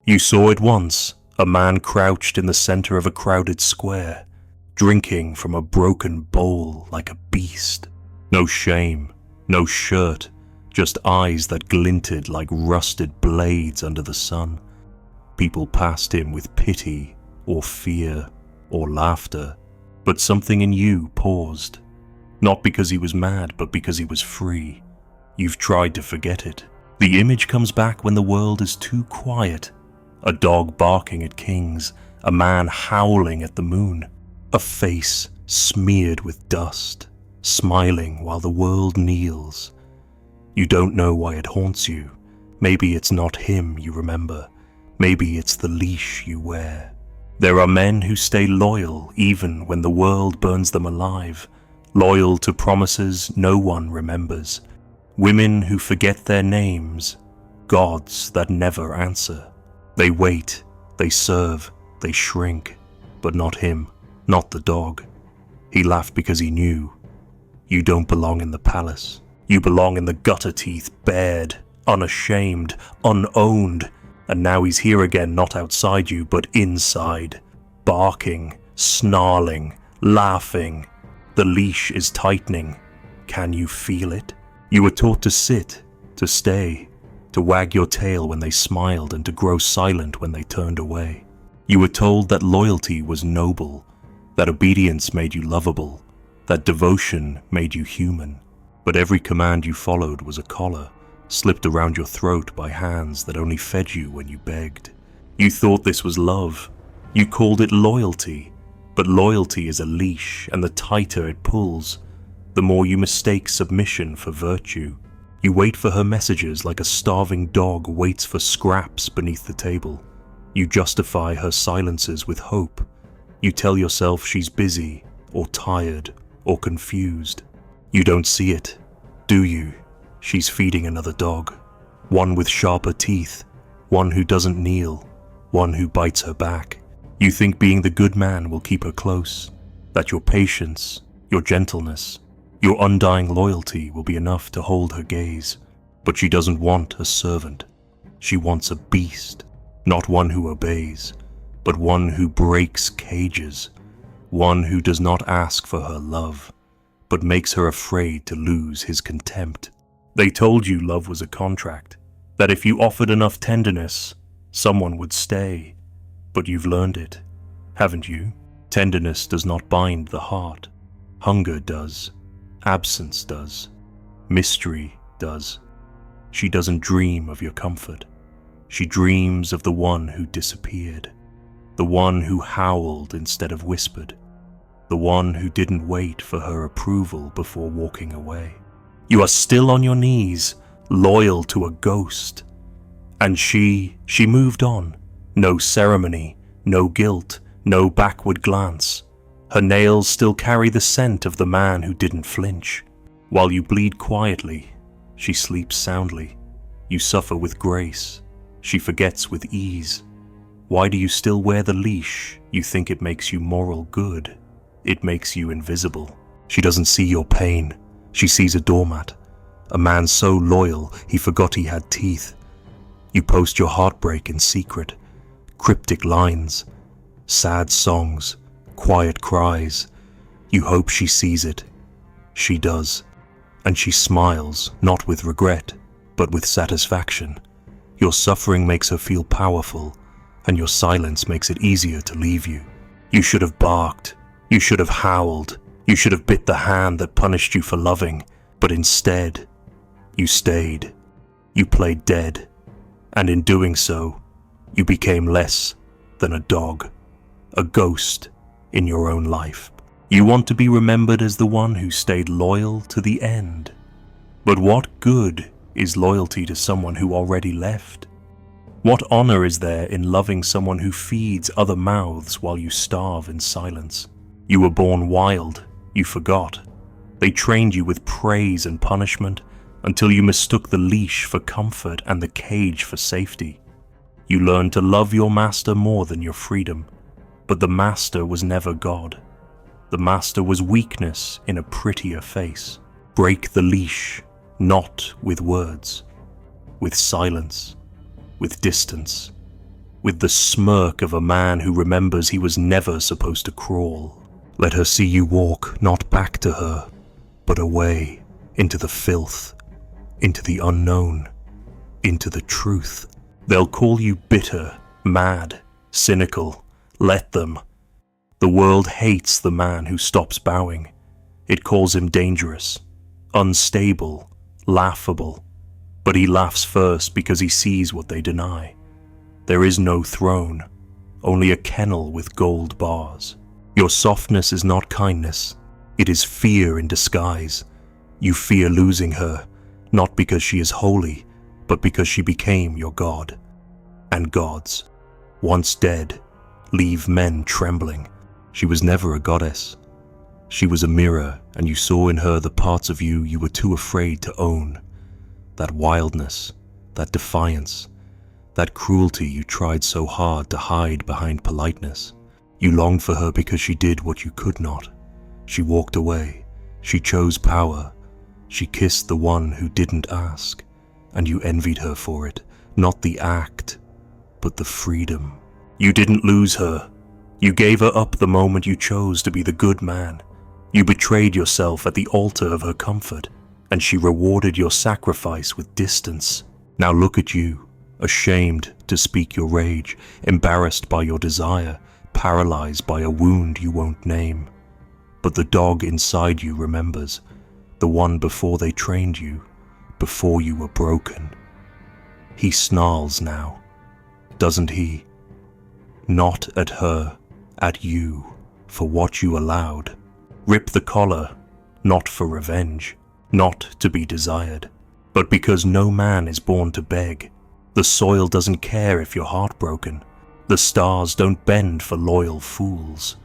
You saw it once, a man crouched in the center of a crowded square, drinking from a broken bowl like a beast. No shame, no shirt, just eyes that glinted like rusted blades under the sun. People passed him with pity or fear or laughter, but something in you paused. Not because he was mad, but because he was free. You've tried to forget it. The image comes back when the world is too quiet. A dog barking at kings, a man howling at the moon, a face smeared with dust, smiling while the world kneels. You don't know why it haunts you. Maybe it's not him you remember. Maybe it's the leash you wear. There are men who stay loyal even when the world burns them alive, loyal to promises no one remembers. Women who forget their names, gods that never answer. They wait, they serve, they shrink, but not him, not the dog. He laughed because he knew. You don't belong in the palace. You belong in the gutter teeth, bared, unashamed, unowned. And now he's here again, not outside you, but inside. Barking, snarling, laughing. The leash is tightening. Can you feel it? You were taught to sit, to stay, to wag your tail when they smiled and to grow silent when they turned away. You were told that loyalty was noble, that obedience made you lovable, that devotion made you human. But every command you followed was a collar, slipped around your throat by hands that only fed you when you begged. You thought this was love. You called it loyalty. But loyalty is a leash, and the tighter it pulls, the more you mistake submission for virtue. You wait for her messages like a starving dog waits for scraps beneath the table. You justify her silences with hope. You tell yourself she's busy, or tired, or confused. You don't see it, do you? She's feeding another dog. One with sharper teeth, one who doesn't kneel, one who bites her back. You think being the good man will keep her close, that your patience, your gentleness, your undying loyalty will be enough to hold her gaze. But she doesn't want a servant. She wants a beast, not one who obeys, but one who breaks cages, one who does not ask for her love, but makes her afraid to lose his contempt. They told you love was a contract, that if you offered enough tenderness, someone would stay. But you've learned it, haven't you? Tenderness does not bind the heart. Hunger does. Absence does. Mystery does. She doesn't dream of your comfort. She dreams of the one who disappeared, the one who howled instead of whispered, the one who didn't wait for her approval before walking away. You are still on your knees, loyal to a ghost. And she moved on. No ceremony, no guilt, no backward glance. Her nails still carry the scent of the man who didn't flinch. While you bleed quietly, she sleeps soundly. You suffer with grace. She forgets with ease. Why do you still wear the leash? You think it makes you moral good. It makes you invisible. She doesn't see your pain. She sees a doormat. A man so loyal, he forgot he had teeth. You post your heartbreak in secret. Cryptic lines, sad songs, quiet cries. You hope she sees it. She does. And she smiles, not with regret, but with satisfaction. Your suffering makes her feel powerful, and your silence makes it easier to leave you. You should have barked. You should have howled. You should have bit the hand that punished you for loving. But instead, you stayed. You played dead. And in doing so, you became less than a dog, a ghost in your own life. You want to be remembered as the one who stayed loyal to the end. But what good is loyalty to someone who already left? What honor is there in loving someone who feeds other mouths while you starve in silence? You were born wild, you forgot. They trained you with praise and punishment until you mistook the leash for comfort and the cage for safety. You learned to love your master more than your freedom, but the master was never God. The master was weakness in a prettier face. Break the leash, not with words, with silence, with distance, with the smirk of a man who remembers he was never supposed to crawl. Let her see you walk not back to her, but away into the filth, into the unknown, into the truth. They'll call you bitter, mad, cynical. Let them. The world hates the man who stops bowing. It calls him dangerous, unstable, laughable. But he laughs first because he sees what they deny. There is no throne, only a kennel with gold bars. Your softness is not kindness, it is fear in disguise. You fear losing her, not because she is holy, but because she became your god. And gods, once dead, leave men trembling. She was never a goddess. She was a mirror, and you saw in her the parts of you you were too afraid to own. That wildness, that defiance, that cruelty you tried so hard to hide behind politeness. You longed for her because she did what you could not. She walked away. She chose power. She kissed the one who didn't ask, and you envied her for it, not the act, but the freedom. You didn't lose her. You gave her up the moment you chose to be the good man. You betrayed yourself at the altar of her comfort, and she rewarded your sacrifice with distance. Now look at you, ashamed to speak your rage, embarrassed by your desire, paralyzed by a wound you won't name. But the dog inside you remembers, the one before they trained you, before you were broken. He snarls now, doesn't he? Not at her, at you, for what you allowed. Rip the collar, not for revenge, not to be desired, but because no man is born to beg. The soil doesn't care if you're heartbroken. The stars don't bend for loyal fools.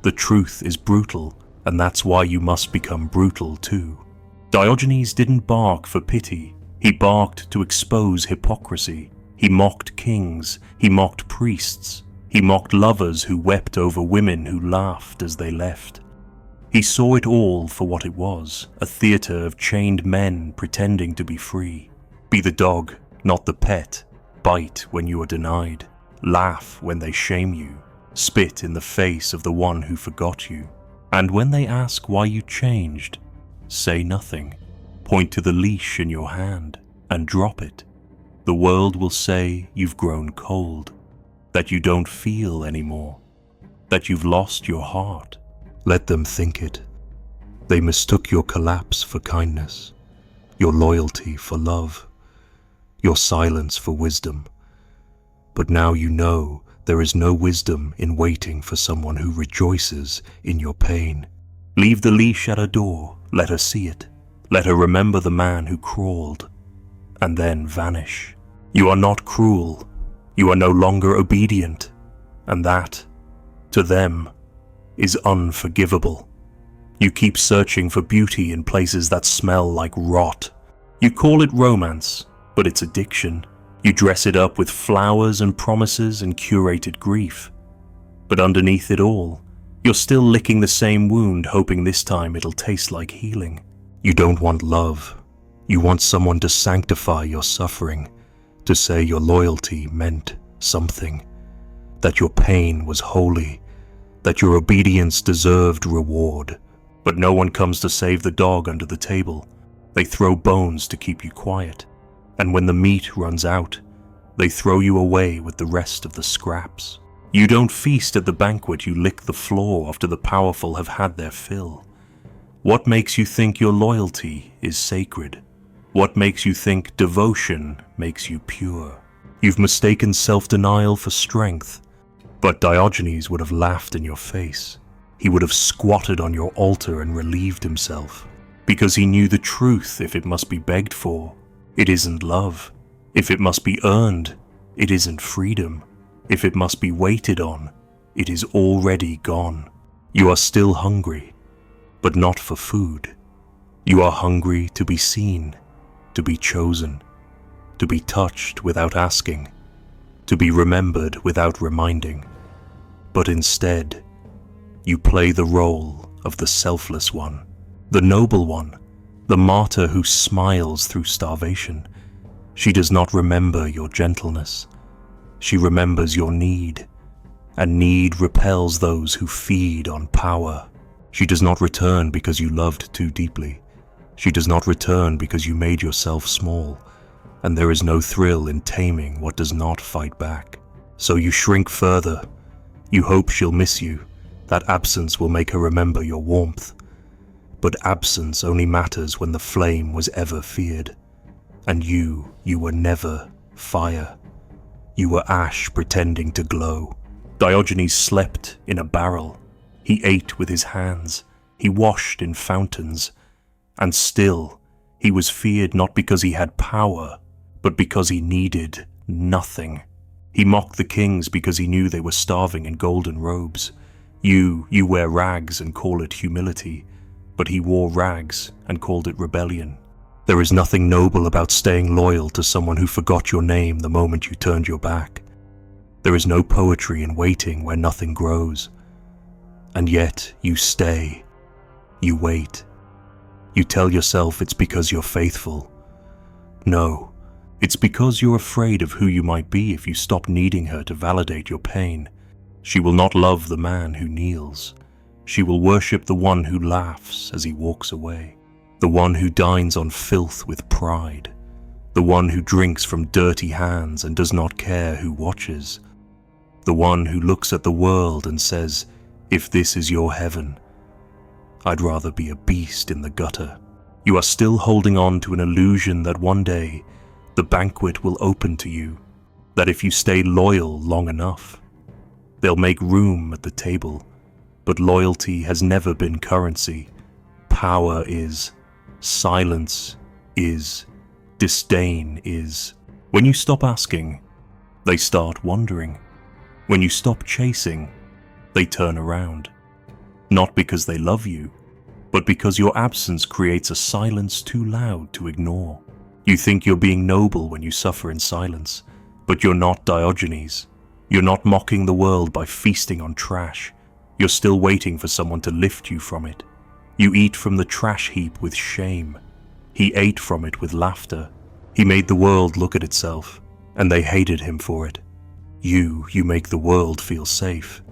The truth is brutal, and that's why you must become brutal too. Diogenes didn't bark for pity. He barked to expose hypocrisy. He mocked kings. He mocked priests. He mocked lovers who wept over women who laughed as they left. He saw it all for what it was, a theater of chained men pretending to be free. Be the dog, not the pet. Bite when you are denied. Laugh when they shame you. Spit in the face of the one who forgot you. And when they ask why you changed, say nothing. Point to the leash in your hand and drop it. The world will say you've grown cold, that you don't feel anymore, that you've lost your heart. Let them think it. They mistook your collapse for kindness, your loyalty for love, your silence for wisdom. But now you know there is no wisdom in waiting for someone who rejoices in your pain. Leave the leash at her door, let her see it. Let her remember the man who crawled, and then vanish. You are not cruel. You are no longer obedient, and that, to them, is unforgivable. You keep searching for beauty in places that smell like rot. You call it romance, but it's addiction. You dress it up with flowers and promises and curated grief. But underneath it all, you're still licking the same wound, hoping this time it'll taste like healing. You don't want love. You want someone to sanctify your suffering, to say your loyalty meant something, that your pain was holy, that your obedience deserved reward. But no one comes to save the dog under the table. They throw bones to keep you quiet. And when the meat runs out, they throw you away with the rest of the scraps. You don't feast at the banquet, you lick the floor after the powerful have had their fill. What makes you think your loyalty is sacred? What makes you think devotion makes you pure? You've mistaken self-denial for strength, but Diogenes would have laughed in your face. He would have squatted on your altar and relieved himself, because he knew the truth. If it must be begged for, it isn't love. If it must be earned, it isn't freedom. If it must be waited on, it is already gone. You are still hungry, but not for food. You are hungry to be seen, to be chosen, to be touched without asking, to be remembered without reminding. But instead, you play the role of the selfless one, the noble one, the martyr who smiles through starvation. She does not remember your gentleness, She remembers your need, and need repels those who feed on power. She does not return because you loved too deeply. She does not return because you made yourself small, and there is no thrill in taming what does not fight back. So you shrink further. You hope she'll miss you. That absence will make her remember your warmth. But absence only matters when the flame was ever feared. And you were never fire. You were ash pretending to glow. Diogenes slept in a barrel. He ate with his hands. He washed in fountains. And still, he was feared not because he had power, but because he needed nothing. He mocked the kings because he knew they were starving in golden robes. You wear rags and call it humility, but he wore rags and called it rebellion. There is nothing noble about staying loyal to someone who forgot your name the moment you turned your back. There is no poetry in waiting where nothing grows. And yet you stay. You wait. You tell yourself it's because you're faithful. No, it's because you're afraid of who you might be if you stop needing her to validate your pain. She will not love the man who kneels. She will worship the one who laughs as he walks away. The one who dines on filth with pride. The one who drinks from dirty hands and does not care who watches. The one who looks at the world and says, "If this is your heaven, I'd rather be a beast in the gutter." You are still holding on to an illusion that one day the banquet will open to you, that if you stay loyal long enough, they'll make room at the table. But loyalty has never been currency. Power is. Silence is. Disdain is. When you stop asking, they start wondering. When you stop chasing, they turn around. Not because they love you, but because your absence creates a silence too loud to ignore. You think you're being noble when you suffer in silence, but you're not Diogenes. You're not mocking the world by feasting on trash. You're still waiting for someone to lift you from it. You eat from the trash heap with shame. He ate from it with laughter. He made the world look at itself, and they hated him for it. You make the world feel safe,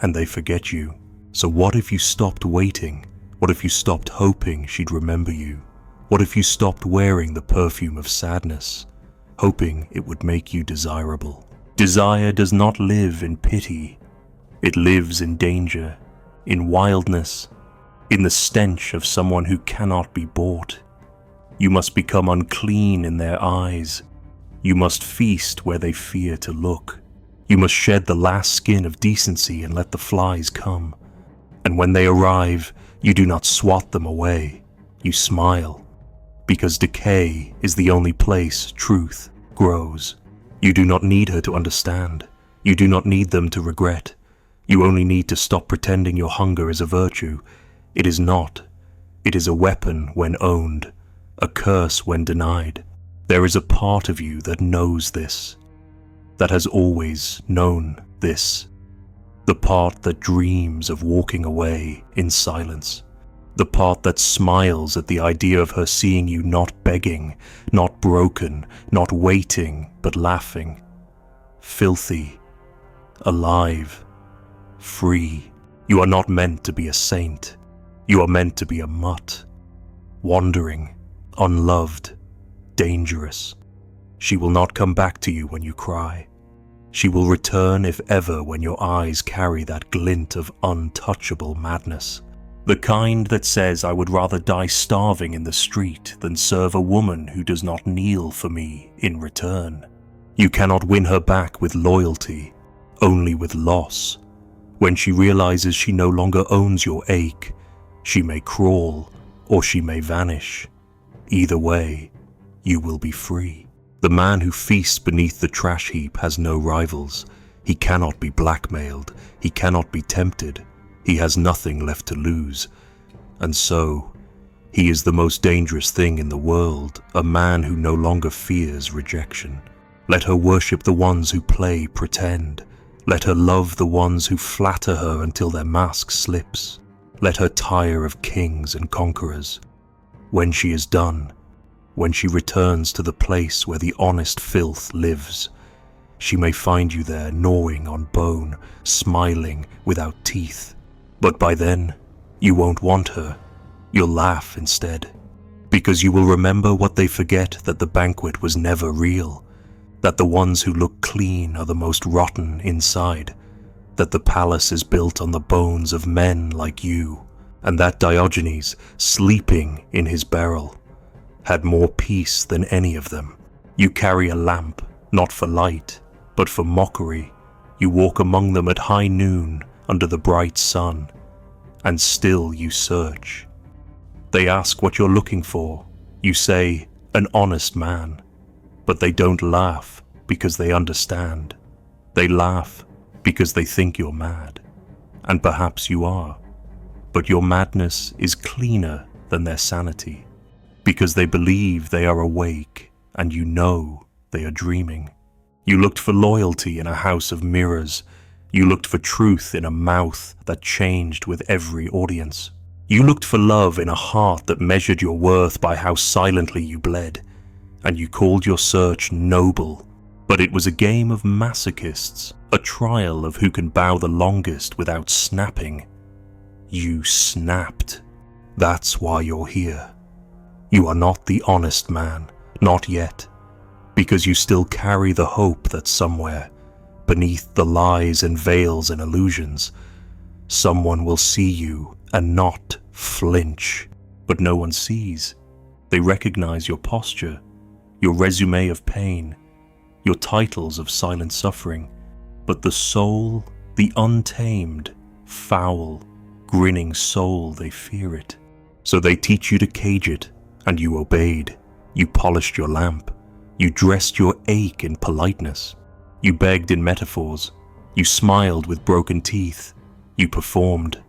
and they forget you. So what if you stopped waiting? What if you stopped hoping she'd remember you? What if you stopped wearing the perfume of sadness, hoping it would make you desirable? Desire does not live in pity. It lives in danger, in wildness, in the stench of someone who cannot be bought. You must become unclean in their eyes. You must feast where they fear to look. You must shed the last skin of decency and let the flies come. And when they arrive, you do not swat them away. You smile, because decay is the only place truth grows. You do not need her to understand. You do not need them to regret. You only need to stop pretending your hunger is a virtue. It is not. It is a weapon when owned, a curse when denied. There is a part of you that knows this, that has always known this. The part that dreams of walking away in silence. The part that smiles at the idea of her seeing you not begging, not broken, not waiting, but laughing. Filthy, alive, free. You are not meant to be a saint. You are meant to be a mutt. Wandering, unloved, dangerous. She will not come back to you when you cry. She will return if ever when your eyes carry that glint of untouchable madness. The kind that says I would rather die starving in the street than serve a woman who does not kneel for me in return. You cannot win her back with loyalty, only with loss. When she realizes she no longer owns your ache, she may crawl or she may vanish. Either way, you will be free. The man who feasts beneath the trash heap has no rivals. He cannot be blackmailed. He cannot be tempted. He has nothing left to lose. And so, he is the most dangerous thing in the world, a man who no longer fears rejection. Let her worship the ones who play pretend. Let her love the ones who flatter her until their mask slips. Let her tire of kings and conquerors. When she is done, when she returns to the place where the honest filth lives, She may find you there gnawing on bone, smiling without teeth. But by then, you won't want her. You'll laugh instead. Because you will remember what they forget, that the banquet was never real. That the ones who look clean are the most rotten inside. That the palace is built on the bones of men like you. And that Diogenes, sleeping in his barrel, had more peace than any of them. You carry a lamp, not for light, but for mockery. You walk among them at high noon under the bright sun, and still you search. They ask what you're looking for. You say, an honest man. But they don't laugh because they understand. They laugh because they think you're mad. And perhaps you are. But your madness is cleaner than their sanity, because they believe they are awake and you know they are dreaming. You looked for loyalty in a house of mirrors. You looked for truth in a mouth that changed with every audience. You looked for love in a heart that measured your worth by how silently you bled. And you called your search noble. But it was a game of masochists, a trial of who can bow the longest without snapping. You snapped. That's why you're here. You are not the honest man, not yet, because you still carry the hope that somewhere, beneath the lies and veils and illusions, someone will see you and not flinch. But no one sees. They recognize your posture, your resume of pain, your titles of silent suffering, but the soul, the untamed, foul, grinning soul, they fear it. So they teach you to cage it, and you obeyed. You polished your lamp. You dressed your ache in politeness. You begged in metaphors. You smiled with broken teeth. You performed,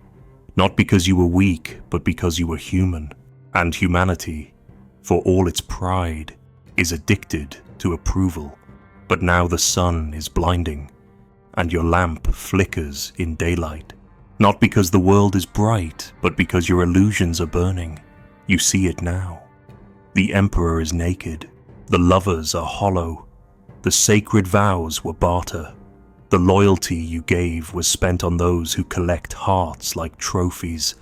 not because you were weak, but because you were human. And humanity, for all its pride, is addicted to approval. But now the sun is blinding, and your lamp flickers in daylight. Not because the world is bright, but because your illusions are burning. You see it now. The emperor is naked. The lovers are hollow. The sacred vows were barter. The loyalty you gave was spent on those who collect hearts like trophies,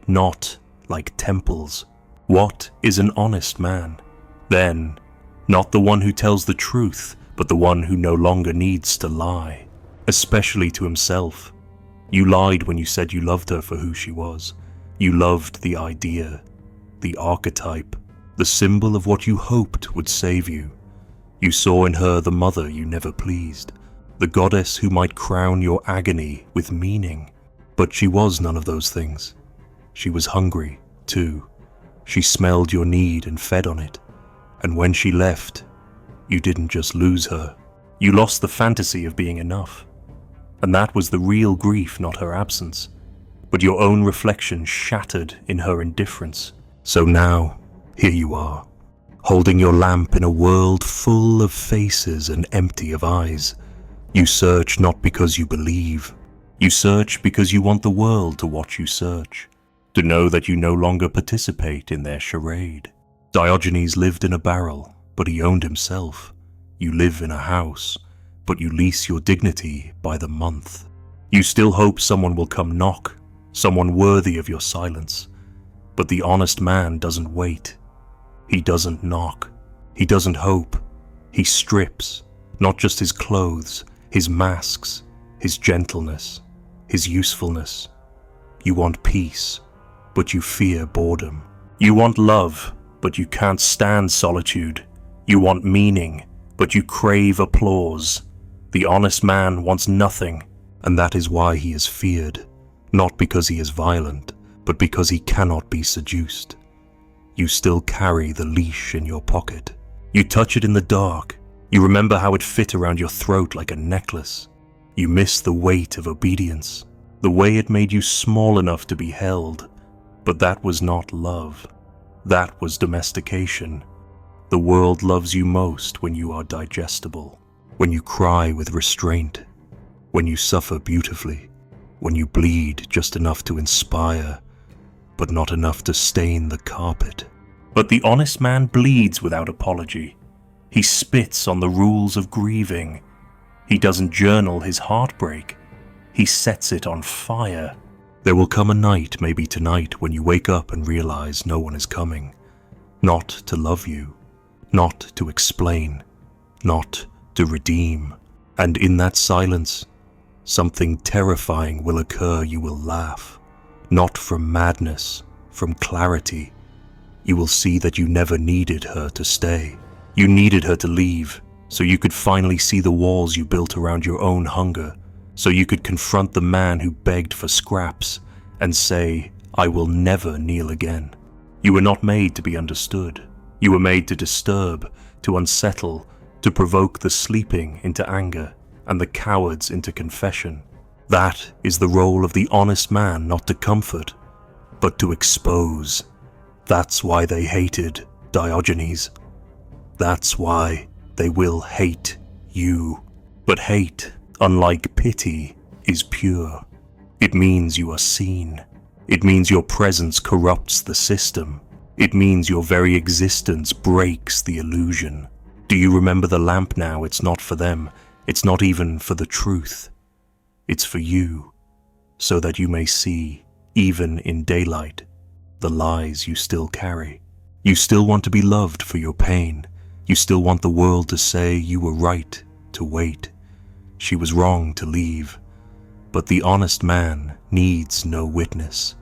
not like temples. What is an honest man? Then, not the one who tells the truth, but the one who no longer needs to lie, especially to himself. You lied when you said you loved her for who she was. You loved the idea, the archetype, the symbol of what you hoped would save you. You saw in her the mother you never pleased, the goddess who might crown your agony with meaning. But she was none of those things. She was hungry, too. She smelled your need and fed on it. And when she left, you didn't just lose her. You lost the fantasy of being enough. And that was the real grief, not her absence, but your own reflection shattered in her indifference. So now, here you are, holding your lamp in a world full of faces and empty of eyes. You search not because you believe. You search because you want the world to watch you search, to know that you no longer participate in their charade. Diogenes lived in a barrel, but he owned himself. You live in a house, but you lease your dignity by the month. You still hope someone will come knock, someone worthy of your silence. But the honest man doesn't wait. He doesn't knock. He doesn't hope. He strips, not just his clothes, his masks, his gentleness, his usefulness. You want peace, but you fear boredom. You want love, but you can't stand solitude. You want meaning, but you crave applause. The honest man wants nothing, and that is why he is feared, not because he is violent, but because he cannot be seduced. You still carry the leash in your pocket. You touch it in the dark. You remember how it fit around your throat like a necklace. You miss the weight of obedience, the way it made you small enough to be held. But that was not love. That was domestication. The world loves you most when you are digestible. When you cry with restraint, when you suffer beautifully, when you bleed just enough to inspire, but not enough to stain the carpet. But the honest man bleeds without apology. He spits on the rules of grieving. He doesn't journal his heartbreak. He sets it on fire. There will come a night, maybe tonight, when you wake up and realize no one is coming. Not to love you, not to explain, not to redeem. And in that silence, something terrifying will occur. You will laugh, not from madness, from clarity. You will see that you never needed her to stay. You needed her to leave, so you could finally see the walls you built around your own hunger, so you could confront the man who begged for scraps and say, "I will never kneel again." You were not made to be understood. You were made to disturb, to unsettle, to provoke the sleeping into anger and the cowards into confession. That is the role of the honest man, not to comfort, but to expose. That's why they hated Diogenes. That's why they will hate you. But hate, unlike pity, is pure. It means you are seen. It means your presence corrupts the system. It means your very existence breaks the illusion. Do you remember the lamp now? It's not for them. It's not even for the truth. It's for you, so that you may see, even in daylight, the lies you still carry. You still want to be loved for your pain. You still want the world to say you were right to wait. She was wrong to leave. But the honest man needs no witness.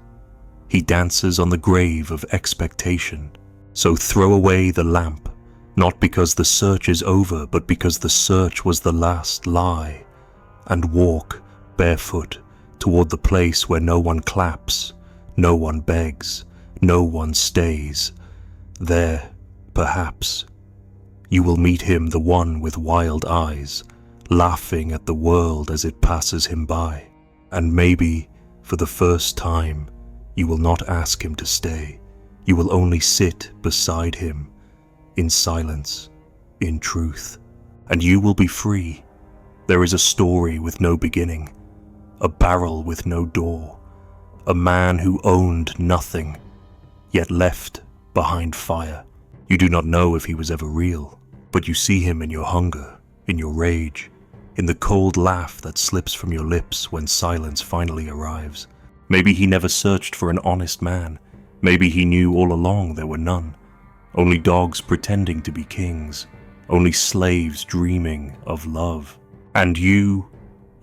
He dances on the grave of expectation. So throw away the lamp, not because the search is over, but because the search was the last lie, and walk barefoot toward the place where no one claps, no one begs, no one stays. There, perhaps, you will meet him, the one with wild eyes, laughing at the world as it passes him by. And maybe, for the first time, you will not ask him to stay. You will only sit beside him, in silence, in truth, and you will be free. There is a story with no beginning, a barrel with no door, a man who owned nothing, yet left behind fire. You do not know if he was ever real, but you see him in your hunger, in your rage, in the cold laugh that slips from your lips when silence finally arrives. Maybe he never searched for an honest man. Maybe he knew all along there were none. Only dogs pretending to be kings. Only slaves dreaming of love. And you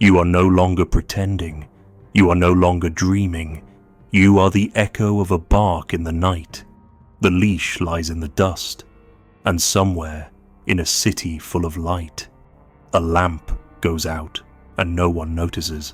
are no longer pretending. You are no longer dreaming. You are the echo of a bark in the night. The leash lies in the dust. And somewhere, in a city full of light, a lamp goes out and no one notices.